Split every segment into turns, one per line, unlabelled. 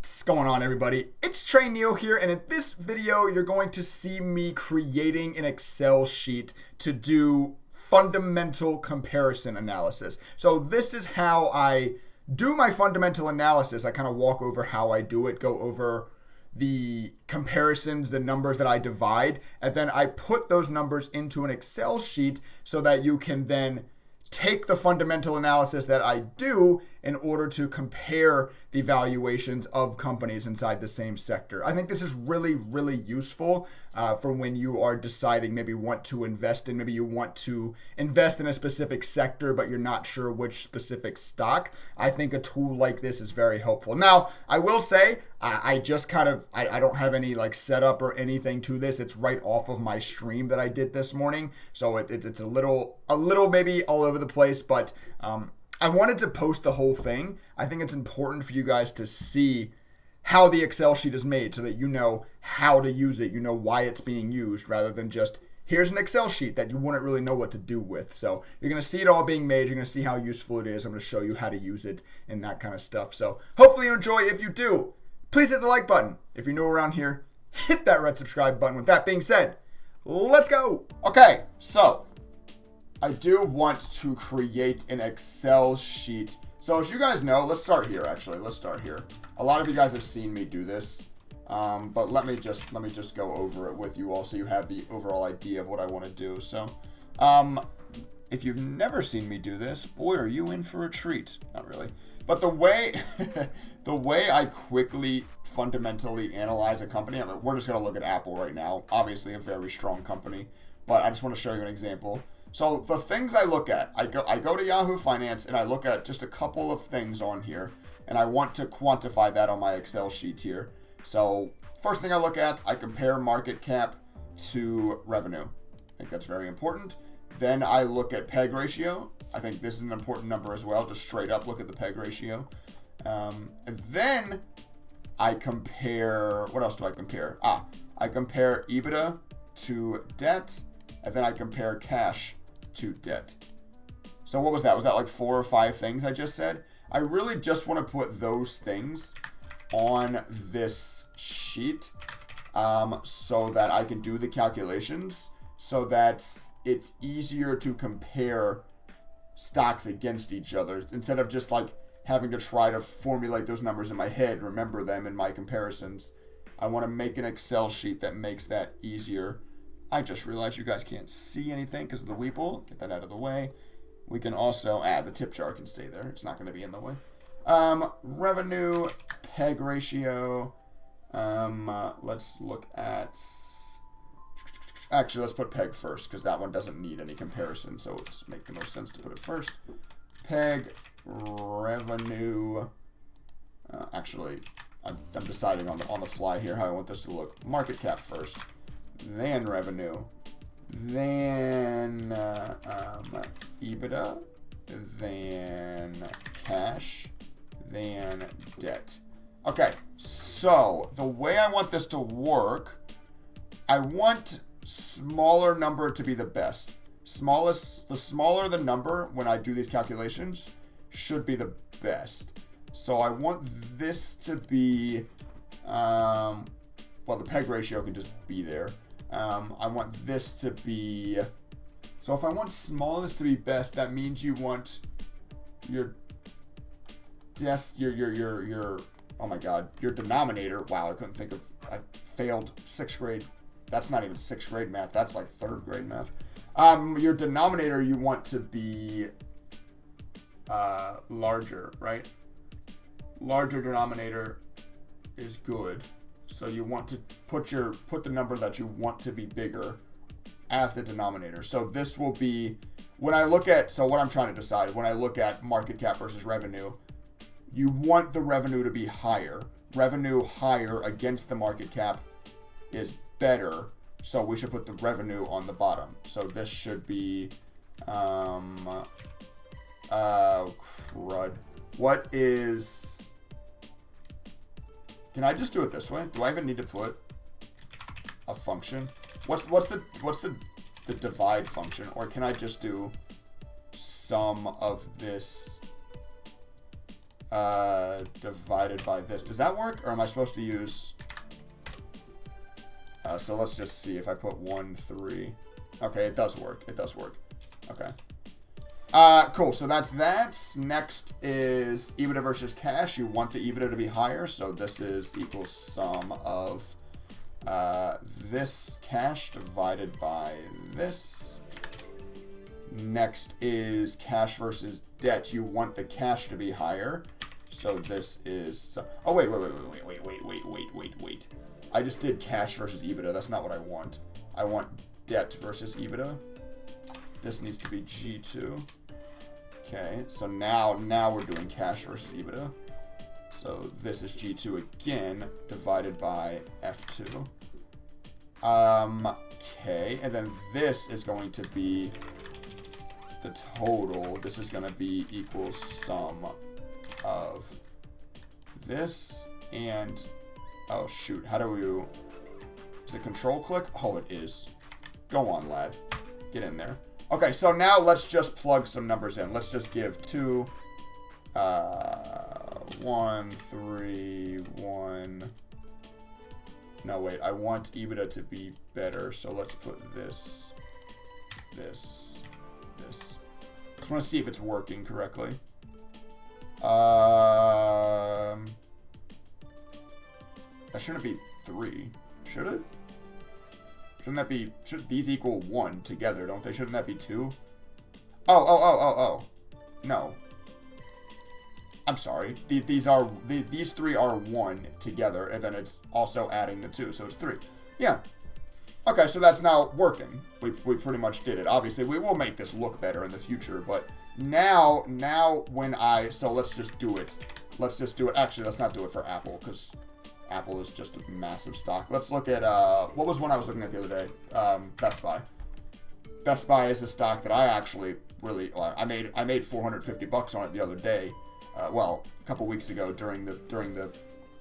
What's going on, everybody? It's Treyding here, and in this video you're going to see me creating an Excel sheet to do fundamental comparison analysis. So this is how I do my fundamental analysis. I kind of walk over how I do it, go over the comparisons, the numbers that I divide, and then I put those numbers into an Excel sheet so that you can then take the fundamental analysis that I do in order to compare the valuations of companies inside the same sector. I think this is really, really useful for when you are deciding maybe what to invest in. Maybe you want to invest in a specific sector, but you're not sure which specific stock. I think a tool like this is very helpful. Now, I will say, I don't have any like setup or anything to this. It's right off of my stream that I did this morning. So it's a little maybe all over the place, but I wanted to post the whole thing. I think it's important for you guys to see how the Excel sheet is made so that you know how to use it, you know why it's being used, rather than just here's an Excel sheet that you wouldn't really know what to do with. So you're going to see it all being made. You're going to see how useful it is. I'm going to show you how to use it and that kind of stuff. So hopefully you enjoy. If you do, please hit the like button. If you're new around here, hit that red subscribe button. With that being said, let's go. Okay, so I do want to create an Excel sheet. So as you guys know, let's start here actually. Let's start here. A lot of you guys have seen me do this. But let me just go over it with you all so you have the overall idea of what I want to do. So if you've never seen me do this, boy, are you in for a treat. Not really. But the way I quickly fundamentally analyze a company, we're just going to look at Apple right now. Obviously a very strong company, but I just want to show you an example. So the things I look at, I go to Yahoo Finance and I look at just a couple of things on here, and I want to quantify that on my Excel sheet here. So first thing I look at, I compare market cap to revenue. I think that's very important. Then I look at PEG ratio. I think this is an important number as well. Just straight up look at the PEG ratio. And then I compare, what else do I compare? I compare EBITDA to debt, and then I compare cash to debt. So what was that? Was that like 4 or 5 things I just said? I really just want to put those things on this sheet so that I can do the calculations, so that it's easier to compare stocks against each other instead of just like having to try to formulate those numbers in my head, remember them in my comparisons. I want to make an Excel sheet that makes that easier. I just realized you guys can't see anything because of the Weeple. Get that out of the way. We can also the tip jar can stay there. It's not going to be in the way. Revenue, PEG ratio. Let's look at, actually let's put PEG first because that one doesn't need any comparison, so it just makes the most sense to put it first. PEG, revenue. Actually, I'm deciding on the fly here how I want this to look. Market cap first, then revenue, then EBITDA, then cash, then debt. Okay, so the way I want this to work, I want smaller number to be the best. The smaller the number when I do these calculations should be the best. So I want this to be, well, the PEG ratio can just be there. I want this to be, so if I want smallest to be best, that means you want your oh my god, your denominator. Wow, I couldn't think of, I failed 6th grade. That's not even 6th grade math. That's like 3rd grade math. Your denominator you want to be larger, right? Larger denominator is good. So you want to put the number that you want to be bigger as the denominator. So this will be, when I look at, so what I'm trying to decide, when I look at market cap versus revenue, you want the revenue to be higher. Revenue higher against the market cap is better. So we should put the revenue on the bottom. So this should be, crud. What is, can I just do it this way? Do I even need to put a function? What's the divide function? Or can I just do sum of this divided by this. Does that work? Or am I supposed to use... so let's just see if I put 1, 3. Okay, it does work. It does work. Okay. Cool. So that's that. Next is EBITDA versus cash. You want the EBITDA to be higher. So this is equals sum of this cash divided by this. Next is cash versus debt. You want the cash to be higher. So this is... Oh, wait. I just did cash versus EBITDA. That's not what I want. I want debt versus EBITDA. This needs to be G2. Okay, so now we're doing cash versus EBITDA. So this is G2 again, divided by F2. Okay, and then this is going to be the total. This is going to be equals sum of this and... Oh, shoot. How do we... Is it control click? Oh, it is. Go on, lad. Get in there. Okay, so now let's just plug some numbers in. Let's just give 2, 1, 3, 1. No, wait. I want EBITDA to be better, so let's put this, this. Just want to see if it's working correctly. That shouldn't be 3. Should it? Shouldn't that be... Should these equal 1 together, don't they? Shouldn't that be 2? Oh. No. I'm sorry. These 3 are 1 together, and then it's also adding the 2, so it's 3. Yeah. Okay, so that's now working. We pretty much did it. Obviously, we will make this look better in the future, but now when I... So let's just do it. Let's just do it. Actually, let's not do it for Apple, because... Apple is just a massive stock. Let's look at, what was one I was looking at the other day? Best Buy. Best Buy is a stock that I actually really, I made 450 bucks on it the other day. Well, a couple weeks ago during the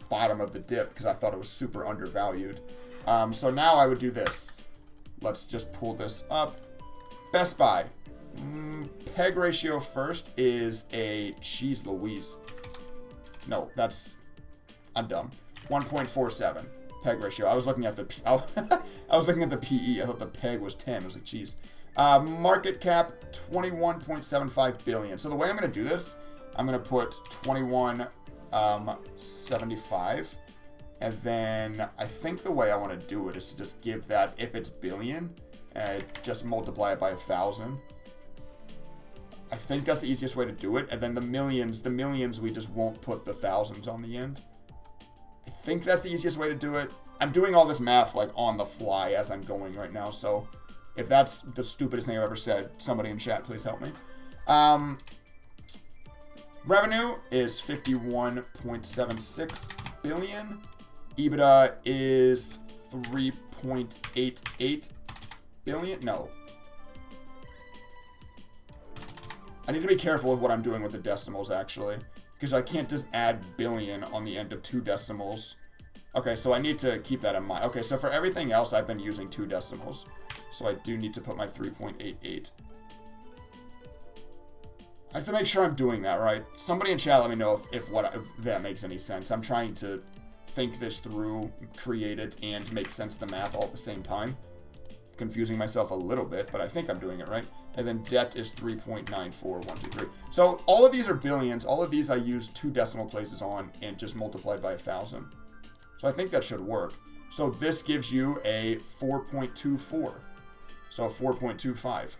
bottom of the dip because I thought it was super undervalued. So now I would do this. Let's just pull this up. Best Buy. Peg ratio first is a cheese Louise. No, I'm dumb. 1.47 peg ratio. I was looking at the I was looking at the PE. I thought the peg was 10. I was like, geez. Market cap 21.75 billion. So the way I'm going to do this, I'm going to put 21.75, and then I think the way I want to do it is to just give that, if it's billion, just multiply it by 1,000. I think that's the easiest way to do it. And then the millions we just won't put the thousands on the end. I think that's the easiest way to do it. I'm doing all this math like on the fly as I'm going right now, so if that's the stupidest thing I've ever said, somebody in chat, please help me. Revenue is 51.76 billion. EBITDA is 3.88 billion. No. I need to be careful with what I'm doing with the decimals, actually. Because I can't just add billion on the end of 2 decimals. Okay, so I need to keep that in mind. Okay, so for everything else, I've been using 2 decimals. So I do need to put my 3.88. I have to make sure I'm doing that right. Somebody in chat let me know if that makes any sense. I'm trying to think this through, create it, and make sense to math all at the same time. Confusing myself a little bit, but I think I'm doing it right. And then debt is 3.94123. So all of these are billions. All of these I use 2 decimal places on and just multiplied by 1,000. So I think that should work. So this gives you a 4.24. So 4.25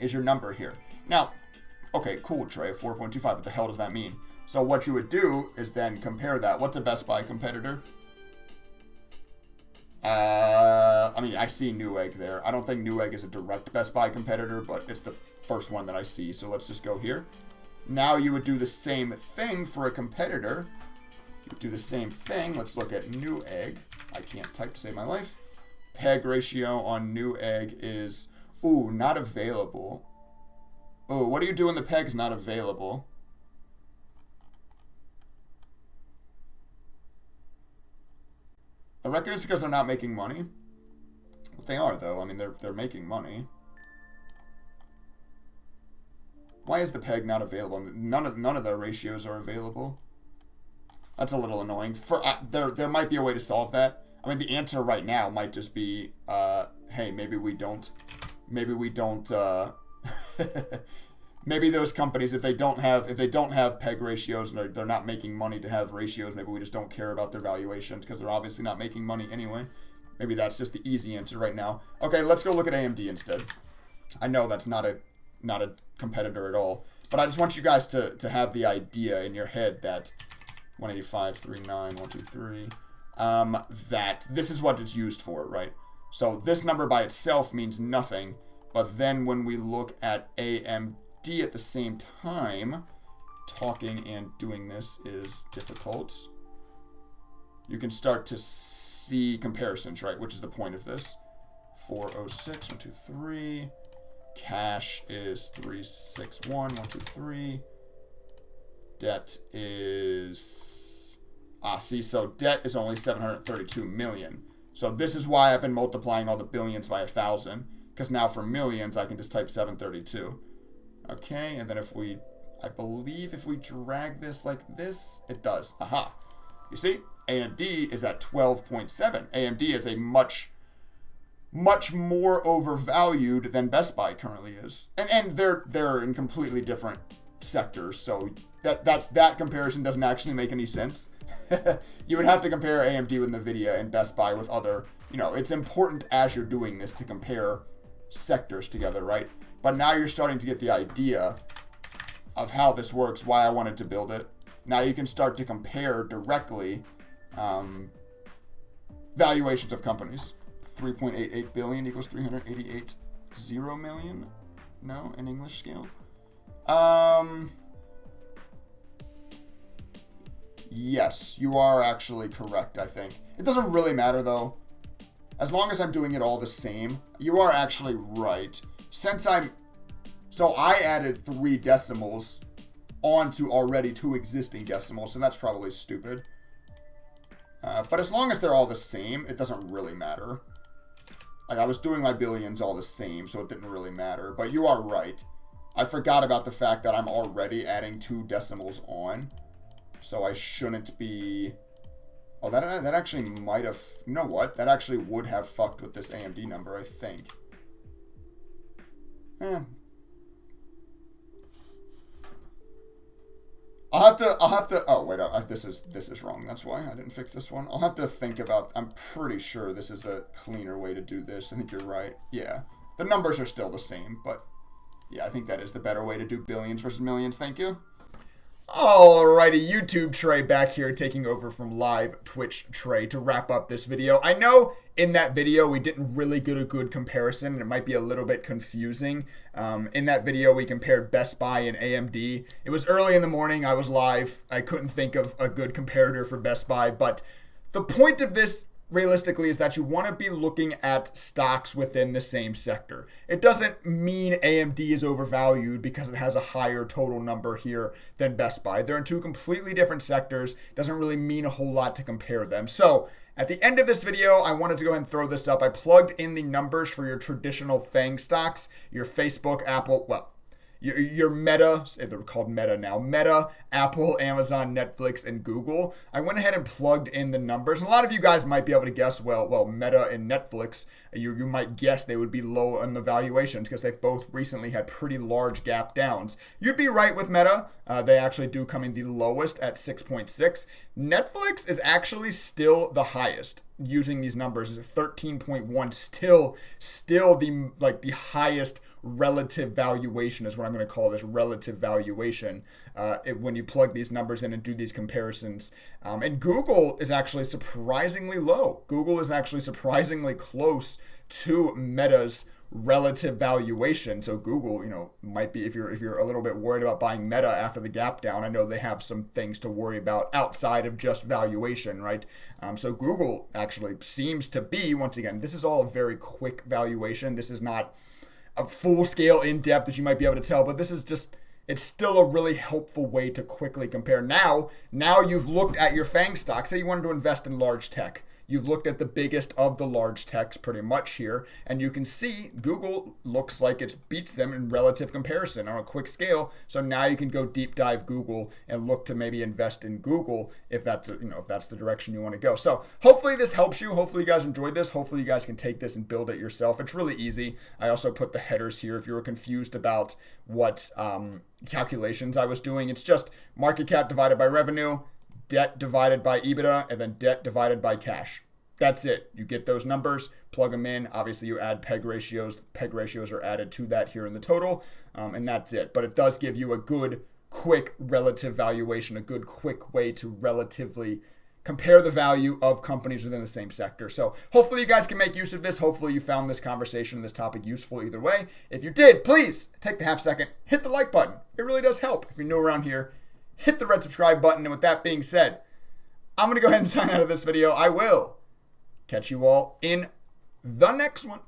is your number here. Now, okay, cool, Trey, 4.25. What the hell does that mean? So what you would do is then compare that. What's a Best Buy competitor? I mean, I see Newegg there. I don't think Newegg is a direct Best Buy competitor, but it's the first one that I see. So let's just go here. Now you would do the same thing for a competitor. You would do the same thing. Let's look at Newegg. I can't type to save my life. Peg ratio on Newegg is, ooh, not available. Oh, what do you do when the peg's not available? I reckon it's because they're not making money. Well, they are, though. I mean, they're making money. Why is the PEG not available? None of their ratios are available. That's a little annoying. There might be a way to solve that. I mean, the answer right now might just be, hey, maybe we don't. Maybe those companies, if they don't have PEG ratios and they're not making money to have ratios, maybe we just don't care about their valuations because they're obviously not making money anyway. Maybe that's just the easy answer right now. Okay, let's go look at AMD instead. I know that's not a competitor at all, but I just want you guys to have the idea in your head that 185, 39, 123, that this is what it's used for, right? So this number by itself means nothing, but then when we look at AMD at the same time, talking and doing this is difficult. You can start to see comparisons, right? Which is the point of this. 406, 123. Cash is 361, 123. Debt is... so debt is only 732 million. So this is why I've been multiplying all the billions by 1,000. Because now for millions, I can just type 732. Okay, and then I believe if we drag this like this, it does. Aha. You see, AMD is at 12.7. AMD is a much more overvalued than Best Buy currently is. And they're in completely different sectors, so that comparison doesn't actually make any sense. You would have to compare AMD with NVIDIA and Best Buy with other, it's important as you're doing this to compare sectors together, right? But now you're starting to get the idea of how this works, why I wanted to build it. Now you can start to compare directly valuations of companies. 3.88 billion equals 388 million. No, in English scale. Yes, you are actually correct, I think. It doesn't really matter, though. As long as I'm doing it all the same, you are actually right. So I added 3 decimals onto already 2 existing decimals, so that's probably stupid. But as long as they're all the same, it doesn't really matter. Like, I was doing my billions all the same, so it didn't really matter. But you are right. I forgot about the fact that I'm already adding 2 decimals on. So I shouldn't be... Oh, that actually might have... You know what? That actually would have fucked with this AMD number, I think. I'll have to, oh wait, this is wrong, that's why I didn't fix this one. I'll have to think about, I'm pretty sure this is the cleaner way to do this. I think you're right, yeah. The numbers are still the same, but yeah, I think that is the better way to do billions versus millions, thank you. Alrighty, YouTube Trey back here taking over from live Twitch Trey to wrap up this video. I know in that video we didn't really get a good comparison and it might be a little bit confusing. In that video we compared Best Buy and AMD. It was early in the morning, I was live, I couldn't think of a good comparator for Best Buy, but the point of this realistically is that you want to be looking at stocks within the same sector. It doesn't mean AMD is overvalued because it has a higher total number here than Best Buy. They're in 2 completely different sectors. It doesn't really mean a whole lot to compare them. So at the end of this video, I wanted to go ahead and throw this up. I plugged in the numbers for your traditional FANG stocks, your Facebook, Apple, well, your Meta, they're called Meta now, Meta, Apple, Amazon, Netflix, and Google. I went ahead and plugged in the numbers. And a lot of you guys might be able to guess, well, Meta and Netflix, you might guess they would be low on the valuations because they both recently had pretty large gap downs. You'd be right with Meta. They actually do come in the lowest at 6.6. Netflix is actually still the highest. Using these numbers, 13.1, still the highest relative valuation is what I'm going to call this, relative valuation, when you plug these numbers in and do these comparisons. And Google is actually surprisingly low. Google is actually surprisingly close to Meta's relative valuation. So Google, might be, if you're a little bit worried about buying Meta after the gap down, I know they have some things to worry about outside of just valuation, right? So Google actually seems to be, once again, this is all a very quick valuation. This is not a full scale in depth as you might be able to tell, but this is just, it's still a really helpful way to quickly compare. Now you've looked at your FANG stocks. Say you wanted to invest in large tech. you've looked at the biggest of the large techs pretty much here, and you can see Google looks like it beats them in relative comparison on a quick scale. So now you can go deep dive Google and look to maybe invest in Google if that's if that's the direction you want to go. So hopefully this helps you. Hopefully you guys enjoyed this. Hopefully you guys can take this and build it yourself. It's really easy. I also put the headers here if you were confused about what calculations I was doing. It's just market cap divided by revenue, debt divided by EBITDA, and then debt divided by cash. That's it. You get those numbers, plug them in. Obviously, you add PEG ratios. PEG ratios are added to that here in the total, and that's it. But it does give you a good, quick relative valuation, a good, quick way to relatively compare the value of companies within the same sector. So hopefully you guys can make use of this. Hopefully you found this conversation, this topic useful either way. If you did, please take the half second, hit the like button. It really does help. If you're new around here, hit the red subscribe button. And with that being said, I'm going to go ahead and sign out of this video. I will catch you all in the next one.